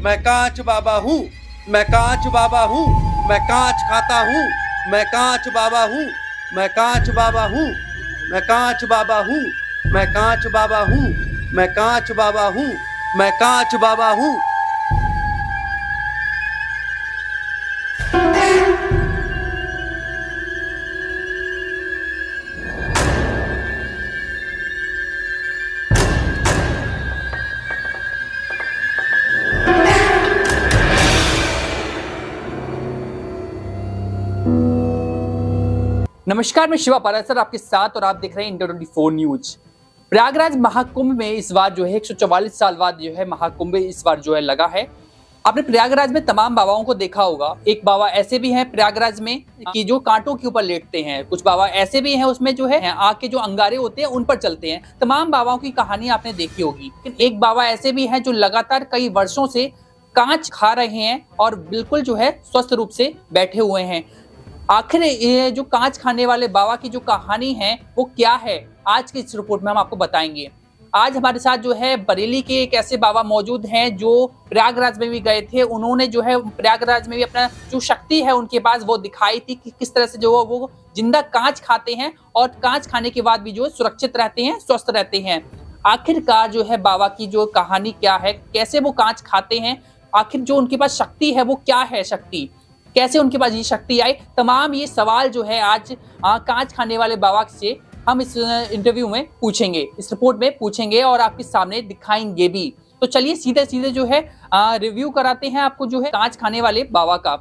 मैं कांच बाबा हूँ, मैं कांच बाबा हूँ, मैं कांच खाता हूँ, मैं कांच बाबा हूँ, मैं कांच बाबा हूँ, मैं कांच बाबा हूँ, मैं कांच बाबा हूँ, मैं कांच बाबा हूँ, मैं कांच बाबा हूँ। नमस्कार, मैं शिवा पारासर आपके साथ और आप देख रहे हैं इंडिया 24 न्यूज। प्रयागराज महाकुंभ में इस बार जो है 144 साल बाद जो है महाकुंभ इस बार जो है लगा है। आपने प्रयागराज में तमाम बाबाओं को देखा होगा। एक बाबा ऐसे भी हैं प्रयागराज में कि जो कांटों के ऊपर लेटते हैं, कुछ बाबा ऐसे भी हैं उसमें जो है आग के जो अंगारे होते हैं उन पर चलते हैं। तमाम बाबाओं की कहानी आपने देखी होगी, लेकिन एक बाबा ऐसे भी हैं जो लगातार कई वर्षों से कांच खा रहे हैं और बिल्कुल जो है स्वस्थ रूप से बैठे हुए हैं। आखिर ये जो कांच खाने वाले बाबा की जो कहानी है वो क्या है, आज की इस रिपोर्ट में हम आपको बताएंगे। आज हमारे साथ जो है बरेली के एक ऐसे बाबा मौजूद हैं जो प्रयागराज में भी गए थे। उन्होंने जो है प्रयागराज में भी अपना जो शक्ति है उनके पास वो दिखाई थी कि किस तरह से जो वो जिंदा कांच खाते हैं और कांच खाने के बाद भी जो है सुरक्षित रहते हैं, स्वस्थ रहते हैं। आखिरकार जो है बाबा की जो कहानी क्या है, कैसे वो कांच खाते हैं, आखिर जो उनके पास शक्ति है वो क्या है, शक्ति कैसे उनके पास ये शक्ति आई, तमाम ये सवाल जो है आज कांच खाने वाले बाबा से हम इस इंटरव्यू में पूछेंगे, इस रिपोर्ट में पूछेंगे और आपके सामने दिखाएंगे भी। तो चलिए सीधे सीधे जो है रिव्यू कराते हैं आपको जो है कांच खाने वाले बाबा का।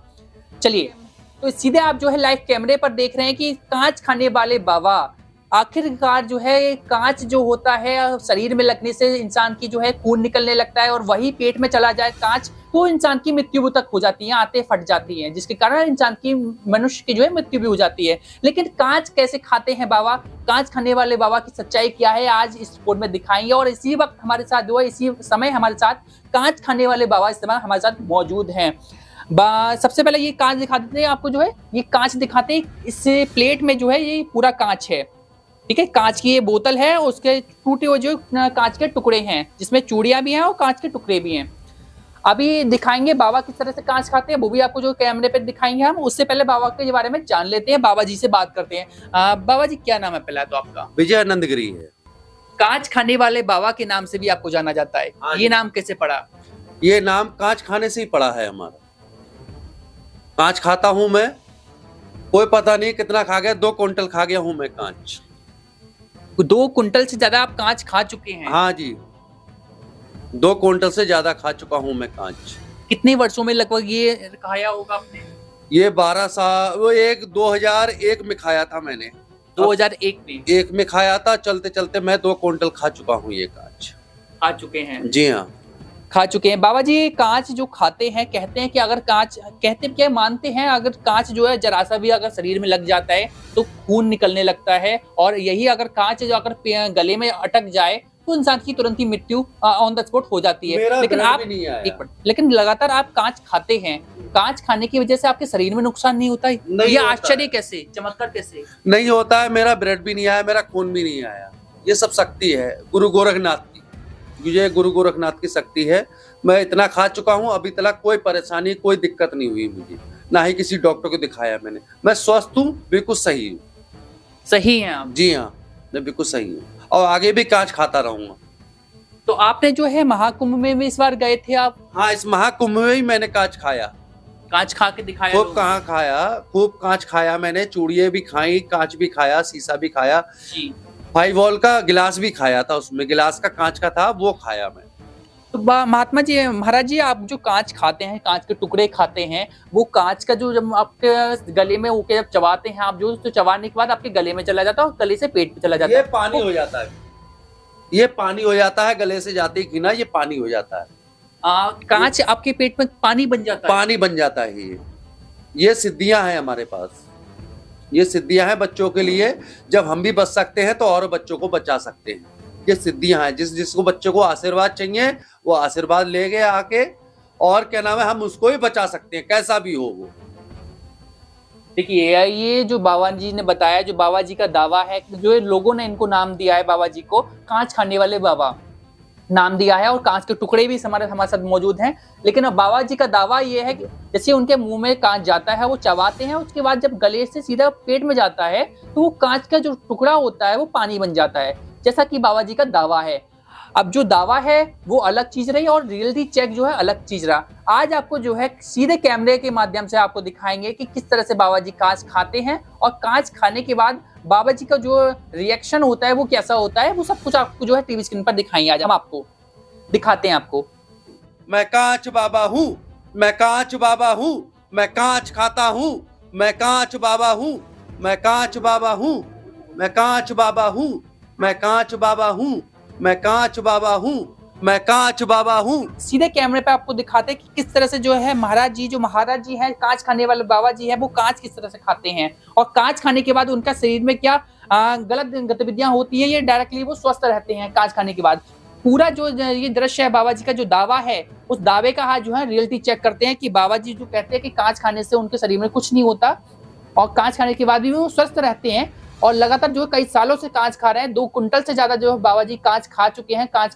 चलिए, तो सीधे आप जो है लाइव कैमरे पर देख रहे हैं कि कांच खाने वाले बाबा आखिरकार जो है कांच जो होता है शरीर में लगने से इंसान की जो है खून निकलने लगता है और वही पेट में चला जाए कांच तो इंसान की मृत्यु तक हो जाती है, आंतें फट जाती हैं, जिसके कारण इंसान की मनुष्य की जो है मृत्यु भी हो जाती है। लेकिन कांच कैसे खाते हैं बाबा, कांच खाने वाले बाबा की सच्चाई क्या है, आज इस रिपोर्ट में दिखाएंगे। और इसी वक्त हमारे साथ जो है इसी समय हमारे साथ कांच खाने वाले बाबा इस समय हमारे साथ मौजूद हैं। सबसे पहले ये कांच दिखा देते हैं आपको, जो है ये कांच दिखाते हैं। इस प्लेट में जो है ये पूरा कांच है, ठीक है। कांच की ये बोतल है, उसके टूटे हुए जो कांच के टुकड़े हैं जिसमें चूड़ियां भी हैं और कांच के टुकड़े भी हैं। अभी दिखाएंगे बाबा किस तरह से कांच खाते हैं, वो भी आपको जो कैमरे पे दिखाएंगे हम। उससे पहले बाबा के बारे में जान लेते हैं, बाबा जी से बात करते हैं। बाबा जी क्या नाम है पहला तो आपका? विजयानंद गिरी है। कांच खाने वाले बाबा के नाम से भी आपको जाना जाता है, ये नाम कैसे पड़ा? ये नाम कांच खाने से ही पड़ा है हमारा। कांच खाता हूं मैं, कोई पता नहीं कितना खा गया, 2 क्विंटल खा गया हूं मैं कांच। 2 कुंटल से ज्यादा आप कांच खा चुके हैं? हाँ जी, 2 क्विंटल से ज्यादा खा चुका हूं मैं कांच। कितने वर्षों में लगभग ये खाया होगा आपने? ये 12 साल, वो 2001 में खाया था मैंने। 2001 में? एक में खाया था, चलते चलते मैं 2 क्विंटल खा चुका हूँ ये कांच। खा चुके हैं? जी हाँ, खा चुके हैं। बाबा जी कांच जो खाते हैं, कहते हैं कि अगर कांच, कहते क्या मानते हैं, अगर कांच जो है जरा सा भी अगर शरीर में लग जाता है तो खून निकलने लगता है और यही अगर कांच जो अगर गले में अटक जाए तो इंसान की तुरंत ही मृत्यु ऑन द स्पॉट हो जाती है। लेकिन आप लेकिन लगातार आप कांच खाते हैं, कांच खाने की वजह से आपके शरीर में नुकसान नहीं होता है? ये आश्चर्य कैसे, चमत्कार कैसे? नहीं होता है, मेरा ब्लड भी नहीं आया, मेरा खून भी नहीं आया। ये सब शक्ति है गुरु गोरखनाथ की, मुझे गुरु गोरखनाथ की शक्ति है। मैं इतना खा चुका हूँ, अभी तक कोई परेशानी, कोई दिक्कत नहीं हुई मुझे, ना ही किसी डॉक्टर को दिखाया मैंने। मैं स्वस्थ हूँ, बिल्कुल सही हूँ। सही है आप? जी हाँ, मैं बिल्कुल सही हूँ और आगे भी कांच खाता रहूंगा। तो आपने जो है महाकुंभ में भी इस बार गए थे आप? हाँ, इस महाकुंभ में ही मैंने कांच खाया। कांच खा के दिखाया? खूब कहाँ खाया, खूब कांच खाया मैंने। चूड़िए भी खाई, कांच भी खाया, शीशा भी खाया जी। 5 वॉल का गिलास भी खाया था, उसमें गिलास का कांच का था, वो खाया मैं। तो महात्मा जी, महाराज जी, आप जो कांच खाते हैं, कांच के टुकड़े खाते हैं, वो कांच का जो जब आपके गले में होके जब चबाते हैं आप, जो तो चबाने के बाद आपके गले में चला जाता है और गले से पेट पे चला जाता है, ये पानी हो जाता है, ये पानी हो जाता है, गले से जाते ही ना ये पानी हो जाता है। कांच आपके पेट में पानी बन जाता है? पानी बन जाता है। ये सिद्धियां हैं हमारे पास, ये सिद्धियां हैं बच्चों के लिए। जब हम भी बच सकते हैं तो और बच्चों को बचा सकते हैं। ये सिद्धियां हैं, जिसको बच्चों को आशीर्वाद चाहिए वो आशीर्वाद ले गए आके, और क्या नाम है, हम उसको ही बचा सकते हैं, कैसा भी हो वो। देखिए, ये जो बाबा जी ने बताया, जो बाबा जी का दावा है, जो लोगों ने इनको नाम दिया है बाबा जी को, कांच खाने वाले बाबा, नाम दिया है और कांच के टुकड़े भी हमारे साथ मौजूद हैं। लेकिन अब बाबा जी का दावा ये है कि जैसे उनके मुंह में कांच जाता है वो चबाते हैं, उसके बाद जब गले से सीधा पेट में जाता है तो वो कांच का जो टुकड़ा होता है वो पानी बन जाता है, जैसा कि बाबा जी का दावा है। अब जो दावा है वो अलग चीज रही और रियलिटी चेक जो है अलग चीज रहा। आज आपको जो है सीधे कैमरे के माध्यम से आपको दिखाएंगे कि किस तरह से बाबा जी कांच खाते हैं और कांच खाने के बाद बाबा जी का जो रिएक्शन होता है वो कैसा होता है, वो सब कुछ आपको जो है टीवी स्क्रीन पर दिखाएंगे। आज हम आपको दिखाते हैं आपको। मैं कांच बाबा हूँ, मैं कांच बाबा हूँ, मैं कांच खाता हूँ, मैं कांच बाबा हूँ, मैं कांच बाबा हूँ, मैं कांच बाबा हूँ, मैं कांच बाबा हूँ, मैं कांच बाबा हूँ, मैं कांच बाबा हूँ। सीधे कैमरे पे आपको दिखाते हैं कि किस तरह से जो है महाराज जी हैं, कांच खाने वाले बाबा जी हैं, वो कांच किस तरह से खाते हैं और कांच खाने के बाद उनका शरीर में क्या गलत गतिविधियां होती हैं, ये डायरेक्टली वो स्वस्थ रहते हैं कांच खाने के बाद। पूरा जो ये दृश्य है बाबा जी का जो दावा है, उस दावे का आज जो है रियलिटी चेक करते हैं कि बाबा जी जो कहते हैं कि कांच खाने से उनके शरीर में कुछ नहीं होता और कांच खाने के बाद भी वो स्वस्थ रहते हैं और लगातार जो कई सालों से कांच खा रहे हैं। 2 कुंटल से ज्यादा जो है बाबा जी कांच खा चुके हैं। कांच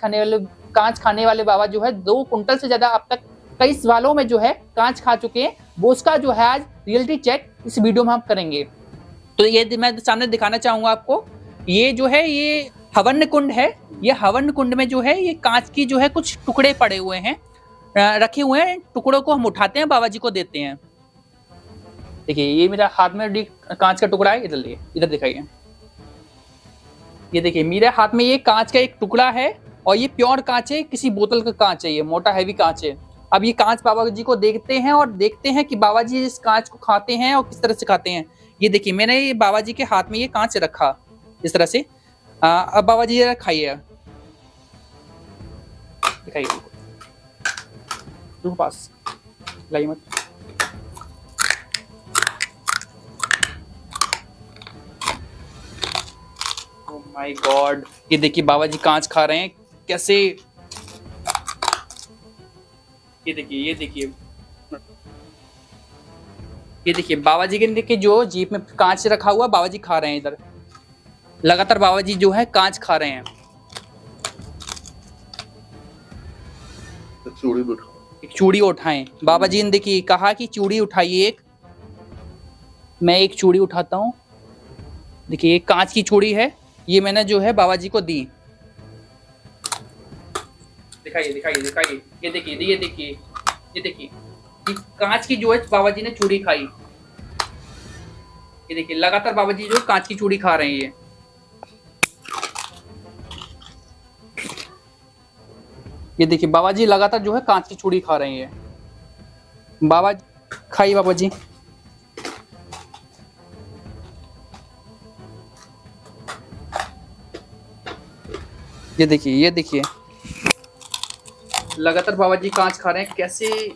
खाने वाले बाबा जो है 2 कुंटल से ज्यादा अब तक कई सालों में जो है कांच खा चुके हैं। वो उसका जो है आज रियलिटी चेक इस वीडियो में हम करेंगे। तो ये मैं सामने दिखाना चाहूंगा आपको। ये जो है ये हवन कुंड है। ये हवन कुंड में जो है ये कांच की जो है कुछ टुकड़े पड़े हुए हैं, रखे हुए हैं। टुकड़ों को हम उठाते हैं, बाबा जी को देते हैं। देखिए ये मेरा हाथ में कांच का टुकड़ा है, इधर दिखाइए। ये देखिए मेरे हाथ में ये कांच का एक टुकड़ा है और ये प्योर कांच है, किसी बोतल का कांच है, ये मोटा हैवी कांच है। अब ये कांच बाबा जी को देखते हैं और देखते हैं कि बाबा जी इस कांच को खाते हैं और किस तरह से खाते हैं। ये देखिए मैंने ये बाबा जी के हाथ में ये कांच रखा इस तरह से। अब बाबा जी जरा खाइए, दिखाइए पास लाइए मत। ओह माय गॉड, ये देखिए बाबा जी कांच खा रहे हैं कैसे। ये देखिए बाबा जी के देखिए जो जीप में कांच रखा हुआ बाबा जी खा रहे हैं। इधर लगातार बाबा जी जो है कांच खा रहे हैं। एक चूड़ी उठाएं। बाबा जी ने देखिए कहा कि चूड़ी उठाइए एक। मैं एक चूड़ी उठाता हूँ। देखिए ये कांच की चूड़ी है, ये मैंने जो है बाबा जी को दी। दिखाइए। ये देखिए ये कांच की जो है बाबा जी ने चूड़ी खाई। ये देखिए लगातार बाबा जी जो कांच की चूड़ी खा रहे हैं। ये देखिए बाबा जी लगातार जो है कांच की चूड़ी खा रहे हैं। बाबा खाइए बाबा जी। ये देखिए लगातार बाबा जी कांच खा रहे हैं कैसे।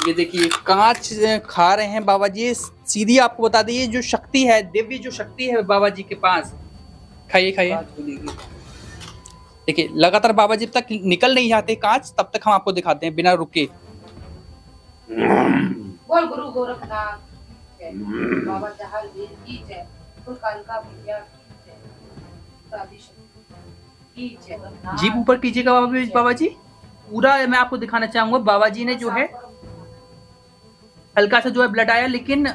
ये देखिए कांच खा रहे हैं बाबा जी। सीधी आपको बता दी जो शक्ति है, दिव्य जो शक्ति है बाबा जी के पास। खाइए। देखिए लगातार बाबा जी तक निकल नहीं जाते कांच, तब तक हम आपको दिखाते हैं बिना रुके। बोल गुरु गोरखनाथ बाबा जहांगीर की जय, कालिका मैया की जय। जीप ऊपर कीजिएगा बाबा जी। पूरा मैं आपको दिखाना चाहूंगा। बाबा जी ने जो है हल्का सा जो है ब्लड आया, लेकिन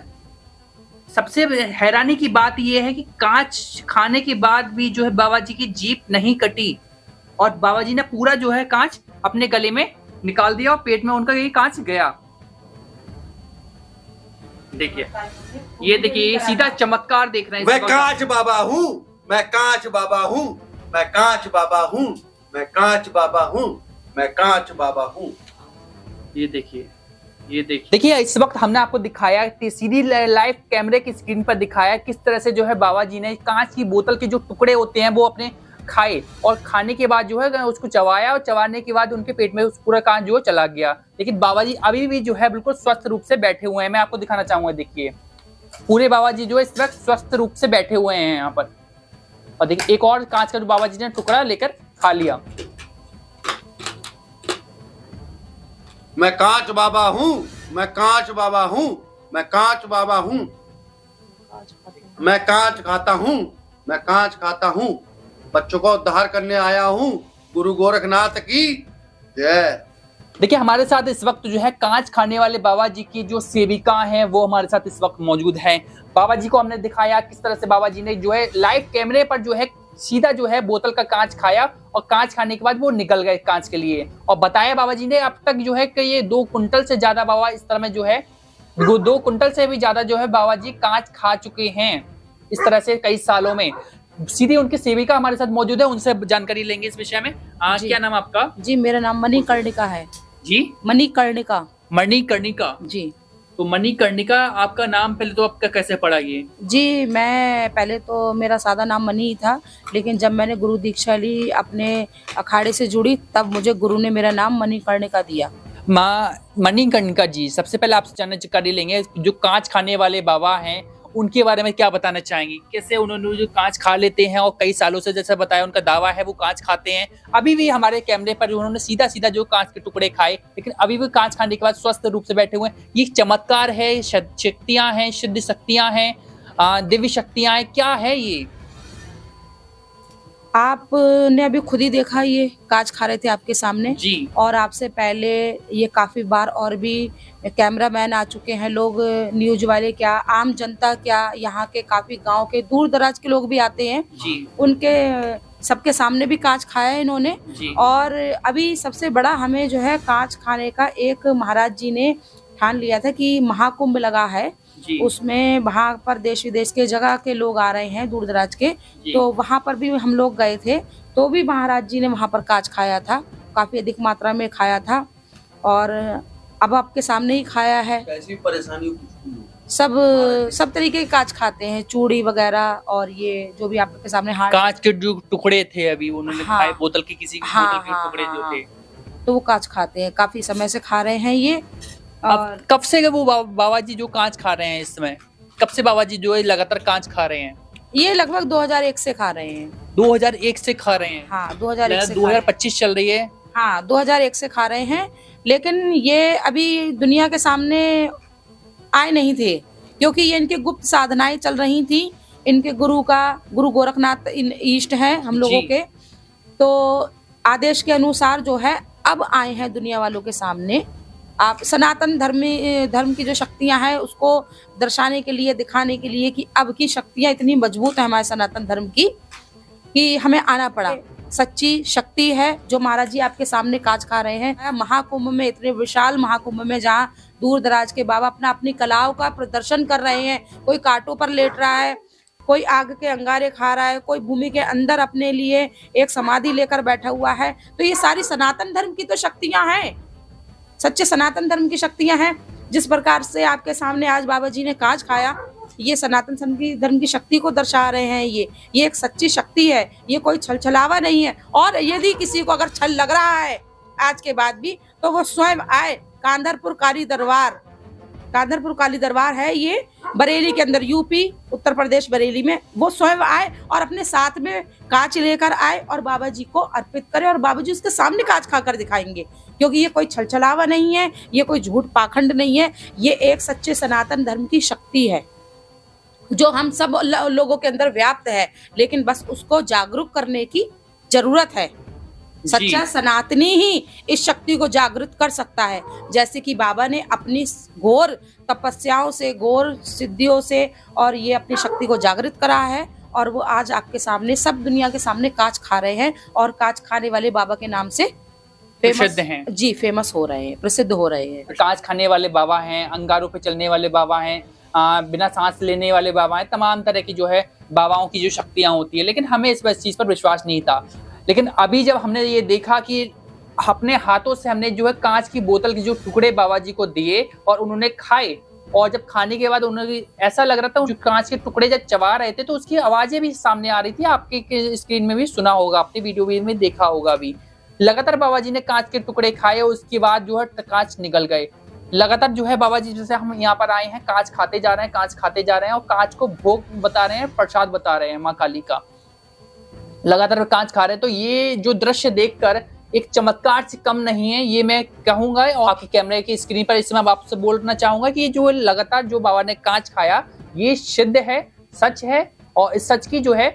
सबसे हैरानी की बात यह है कि कांच खाने के बाद भी जो है बाबा जी की जीभ नहीं कटी और बाबा जी ने पूरा जो है कांच अपने गले में निकाल दिया और पेट में उनका ये कांच गया। देखिए ये देखिए सीधा चमत्कार देख रहे हैं। मैं कांच बाबा हूँ, मैं कांच बाबा हूँ, मैं कांच बाबा हूँ, मैं कांच बाबा हूँ, मैं कांच बाबा हूँ। ये देखिए इस वक्त हमने आपको दिखाया सीधी लाइव कैमरे की स्क्रीन पर दिखाया किस तरह से जो है बाबा जी ने कांच की बोतल के जो टुकड़े होते हैं वो अपने खाए और खाने के बाद जो है उसको चबाया और चबाने के बाद उनके पेट में उस पूरा कांच जो चला गया। लेकिन बाबा जी अभी भी जो है बिल्कुल स्वस्थ रूप से बैठे हुए हैं। मैं आपको दिखाना चाहूंगा। देखिए पूरे बाबा जी जो है इस वक्त स्वस्थ रूप से बैठे हुए हैं यहाँ पर। और देखिए एक और कांच का जो बाबा जी ने टुकड़ा लेकर खा लिया। मैं कांच बाबा हूँ, मैं कांच बाबा हूँ, मैं कांच बाबा हूँ, कांच खाते हैं। मैं कांच खाता हूँ, मैं कांच खाता हूँ, बच्चों को उद्धार करने आया हूँ। गुरु गोरखनाथ की जय। देखिए हमारे साथ इस वक्त जो है कांच खाने वाले बाबा जी की जो सेविका हैं वो हमारे साथ इस वक्त मौजूद हैं। बाबा जी को हमने दिखाया किस तरह से बाबा जी ने जो है लाइव कैमरे पर जो है सीधा जो है बोतल का कांच खाया और कांच खाने के बाद वो निकल गए कांच के लिए, और बताया बाबा जी ने अब तक जो है कि ये 2 कुंटल से ज्यादा बाबा इस तरह में जो है 2 कुंटल से भी ज्यादा जो है बाबा जी कांच खा चुके हैं इस तरह से कई सालों में। सीधी उनकी सेविका हमारे साथ मौजूद है, उनसे जानकारी लेंगे इस विषय में। जी। क्या नाम आपका? जी मेरा नाम मणिकर्णिका है। जी मणिकर्णिका। मणिकर्णिका। जी तो मणिकर्णिका आपका नाम पहले तो आपका कैसे पड़ा ये? जी मैं पहले तो मेरा सादा नाम मनी ही था, लेकिन जब मैंने गुरु दीक्षा ली, अपने अखाड़े से जुड़ी, तब मुझे गुरु ने मेरा नाम मणिकर्णिका दिया। माँ मणिकर्णिका जी, सबसे पहले आपसे जानकारी लेंगे जो कांच खाने वाले बाबा हैं उनके बारे में क्या बताना चाहेंगी? कैसे उन्होंने जो कांच खा लेते हैं और कई सालों से जैसे बताया उनका दावा है वो कांच खाते हैं, अभी भी हमारे कैमरे पर उन्होंने सीधा सीधा जो कांच के टुकड़े खाए लेकिन अभी भी कांच खाने के बाद स्वस्थ रूप से बैठे हुए हैं। ये चमत्कार है, शक्तियां हैं, सिद्ध शक्तियां हैं, दिव्य शक्तियां हैं, क्या है ये? आपने अभी खुद ही देखा, ये कांच खा रहे थे आपके सामने जी और आपसे पहले ये काफी बार और भी कैमरामैन आ चुके हैं, लोग न्यूज वाले क्या, आम जनता क्या, यहाँ के काफी गांव के दूर दराज के लोग भी आते हैं, जी उनके सबके सामने भी कांच खाया है इन्होंने। जी और अभी सबसे बड़ा हमें जो है कांच खाने का एक महाराज जी ने ठान लिया था कि महाकुंभ लगा है, जी उसमें वहाँ पर देश विदेश के जगह के लोग आ रहे हैं, दूर दराज के, जी। तो वहाँ पर भी हम लोग गए थे, तो भी महाराज जी ने वहाँ पर कांच खाया था, काफी अधिक मात्रा में खाया था और अब आपके सामने ही खाया है। कैसी परेशानी? सब तरीके के कांच खाते हैं, चूड़ी वगैरह, और ये जो भी आपके सामने हाथ, कांच के जो टुकड़े थे अभी उन्होंने हाँ। खाए, बोतल के किसी हाँ, बोतल के हाँ, टुकड़े जो हाँ, थे, तो वो कांच खाते हैं, काफी समय से खा रहे हैं ये। अब और कब से वो बाबा जी जो कांच खा रहे हैं इस समय, कब से बाबा जी जो है लगातार कांच खा रहे हैं? ये लगभग 2001 से खा रहे हैं। 2001 से खा रहे हैं? हाँ 2001 से खा रहे हैं। 2025 चल रही है। हाँ 2001 से खा रहे हैं, लेकिन ये अभी दुनिया के सामने आए नहीं थे क्योंकि ये इनकी गुप्त साधनाएं चल रही थी। इनके गुरु गोरखनाथ ईष्ट हैं हम लोगों जी। के, तो आदेश के अनुसार जो है अब आए हैं दुनिया वालों के सामने। आप सनातन धर्म की जो शक्तियां हैं उसको दर्शाने के लिए, दिखाने के लिए कि अब की शक्तियां इतनी मजबूत है हमारे सनातन धर्म की कि हमें आना पड़ा। सच्ची शक्ति है जो महाराज जी आपके सामने कांच खा रहे हैं। महाकुंभ में, इतने विशाल महाकुंभ में जहाँ दूर दराज के बाबा अपनी कलाओं का प्रदर्शन कर रहे हैं, कोई कांटों पर लेट रहा है, कोई आग के अंगारे खा रहा है, कोई भूमि के अंदर अपने लिए एक समाधि लेकर बैठा हुआ है, तो ये सारी सनातन धर्म की तो शक्तियां हैं, सच्चे सनातन धर्म की शक्तियां हैं। जिस प्रकार से आपके सामने आज बाबा जी ने कांच खाया, ये सनातन धर्म की शक्ति को दर्शा रहे हैं। ये एक सच्ची शक्ति है, ये कोई छलछलावा नहीं है। और यदि किसी को अगर छल लग रहा है आज के बाद भी, तो वो स्वयं आए। कांदरपुर काली दरबार है ये बरेली के अंदर, यूपी उत्तर प्रदेश बरेली में, वो स्वयं आए और अपने साथ में कांच लेकर आए और बाबा जी को अर्पित करें और बाबा जी उसके सामने कांच खाकर दिखाएंगे, क्योंकि ये कोई छलछलावा नहीं है, ये कोई झूठ पाखंड नहीं है, ये एक सच्चे सनातन धर्म की शक्ति है जो हम सब लोगों के अंदर व्याप्त है, लेकिन बस उसको जागरूक करने की जरूरत है। सच्चा सनातनी ही इस शक्ति को जागृत कर सकता है। जैसे कि बाबा ने अपनी घोर तपस्याओं से, घोर सिद्धियों से और ये अपनी शक्ति को जागृत करा है, और वो आज आपके सामने, सब दुनिया के सामने कांच खा रहे हैं और कांच खाने वाले बाबा के नाम से प्रसिद्ध हैं। जी, फेमस हो रहे हैं, प्रसिद्ध हो रहे हैं। कांच खाने वाले बाबा हैं, अंगारों पे चलने वाले बाबा हैं, बिना सांस लेने वाले बाबा हैं, तमाम तरह की जो है बाबाओं की जो शक्तियां होती है, लेकिन हमें इस चीज पर विश्वास नहीं था। लेकिन अभी जब हमने ये देखा कि अपने हाथों से हमने जो है कांच की बोतल के जो टुकड़े बाबा जी को दिए और उन्होंने खाए, और जब खाने के बाद उन्हें ऐसा लग रहा था जो कांच के टुकड़े जब चबा रहे थे तो उसकी आवाजें भी सामने आ रही थी। आपके स्क्रीन में भी सुना होगा, आपने वीडियो में देखा होगा भी। लगातार बाबा जी ने कांच के टुकड़े खाए और उसके बाद जो है कांच निकल गए। लगातार जो है बाबा जी, जैसे हम यहाँ पर आए हैं, कांच खाते जा रहे हैं, कांच खाते जा रहे हैं और कांच को भोग बता रहे हैं, प्रसाद बता रहे हैं माँ काली का। लगातार कांच खा रहे हैं, तो ये जो दृश्य देखकर एक चमत्कार से कम नहीं है, ये मैं कहूंगा। और आपके कैमरे की स्क्रीन पर इस समय आपसे बोलना चाहूंगा कि जो लगातार जो बाबा ने कांच खाया, ये सिद्ध है, सच है, और इस सच की जो है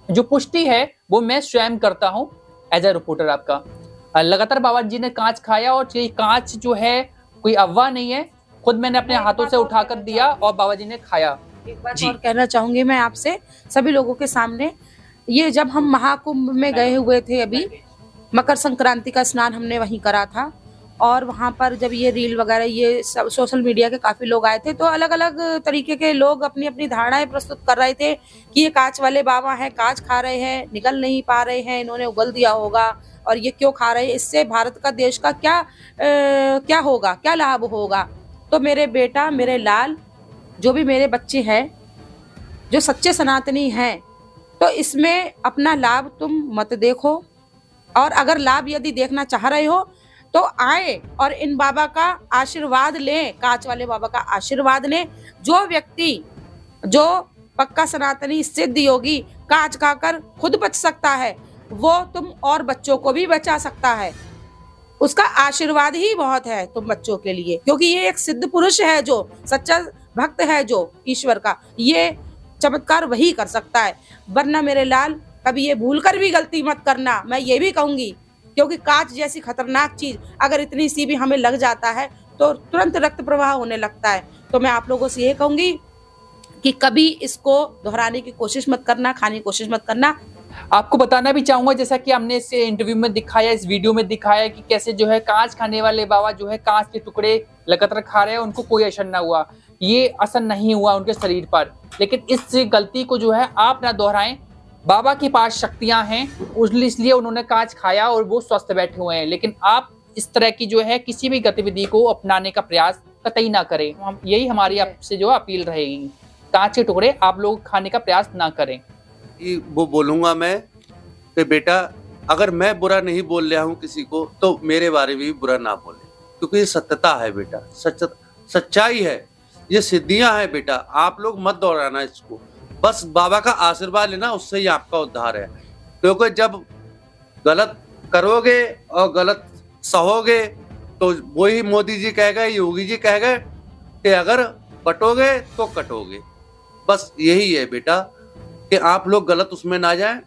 जो पुष्टि है वो मैं स्वयं करता हूँ एज ए रिपोर्टर आपका। लगातार बाबा जी ने कांच खाया, और ये कांच जो है कोई अफवाह नहीं है, खुद मैंने अपने हाथों से उठाकर दिया और बाबा जी ने खाया। एक बात जी। और कहना चाहूंगी मैं आपसे सभी लोगों के सामने, ये जब हम महाकुंभ में गए हुए थे, अभी मकर संक्रांति का स्नान हमने वहीं करा था, और वहाँ पर जब ये रील वगैरह ये सब सोशल मीडिया के काफ़ी लोग आए थे, तो अलग अलग तरीके के लोग अपनी अपनी धारणाएं प्रस्तुत कर रहे थे कि ये कांच वाले बाबा हैं, कांच खा रहे हैं, निकल नहीं पा रहे हैं, इन्होंने उगल दिया होगा, और ये क्यों खा रहे हैं, इससे भारत का देश का क्या होगा, क्या लाभ होगा। तो मेरे बेटा, मेरे लाल, जो भी मेरे बच्चे हैं जो सच्चे सनातनी हैं, तो इसमें अपना लाभ तुम मत देखो, और अगर लाभ यदि देखना चाह रहे हो तो आए और इन बाबा का आशीर्वाद लें, कांच वाले बाबा का आशीर्वाद लें। जो व्यक्ति जो पक्का सनातनी सिद्ध योगी कांच खाकर खुद बच सकता है, वो तुम और बच्चों को भी बचा सकता है। उसका आशीर्वाद ही बहुत है तुम बच्चों के लिए, क्योंकि ये एक सिद्ध पुरुष है, जो सच्चा भक्त है जो ईश्वर का, ये चमत्कार वही कर सकता है। वरना मेरे लाल, कभी ये भूल कर भी गलती मत करना, मैं ये भी कहूंगी, क्योंकि कांच जैसी खतरनाक चीज अगर इतनी सी भी हमें लग जाता है तो तुरंत रक्त प्रवाह होने लगता है। तो मैं आप लोगों से ये कहूंगी कि कभी इसको दोहराने की कोशिश मत करना, खाने की कोशिश मत करना। आपको बताना भी चाहूंगा, जैसा कि हमने इस इंटरव्यू में दिखाया, इस वीडियो में दिखाया कि कैसे जो है कांच खाने वाले बाबा जो है कांच के टुकड़े लगातार खा रहे हैं, उनको कोई असर ना हुआ, ये असर नहीं हुआ उनके शरीर पर। लेकिन इस गलती को जो है आप ना दोहराएं। बाबा के पास शक्तियां हैं, इसलिए उन्होंने कांच खाया और वो स्वस्थ बैठे हुए हैं। लेकिन आप इस तरह की जो है किसी भी गतिविधि को अपनाने का प्रयास कतई ना करें। यही हमारी आपसे जो अपील रहेगी, कांच के टुकड़े आप लोग खाने का प्रयास ना करें। वो बोलूंगा मैं कि बेटा, अगर मैं बुरा नहीं बोल रहा हूँ किसी को, तो मेरे बारे में भी बुरा ना बोले, क्योंकि ये सत्यता है बेटा, सच्चाई है, ये सिद्धियां हैं बेटा। आप लोग मत दोहराना इसको, बस बाबा का आशीर्वाद लेना, उससे ही आपका उद्धार है। क्योंकि जब गलत करोगे और गलत सहोगे तो वही मोदी जी कह गए, योगी जी कह गए कि अगर बटोगे तो कटोगे। बस यही है बेटा कि आप लोग गलत उसमें ना जाएं,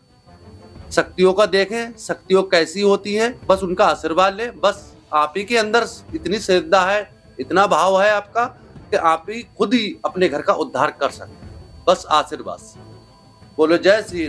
शक्तियों का देखें, शक्तियों कैसी होती है, बस उनका आशीर्वाद लें। बस आप ही के अंदर इतनी श्रद्धा है, इतना भाव है आपका कि आप ही खुद ही अपने घर का उद्धार कर सकते हैं। बस आशीर्वाद से बोलो जय श्री राम।